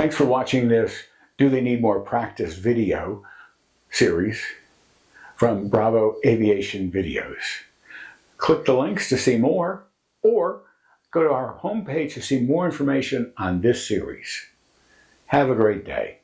Thanks for watching this Do They Need More Practice video series from Bravo Aviation Videos. Click the links to see more, or go to our homepage to see more information on this series. Have a great day.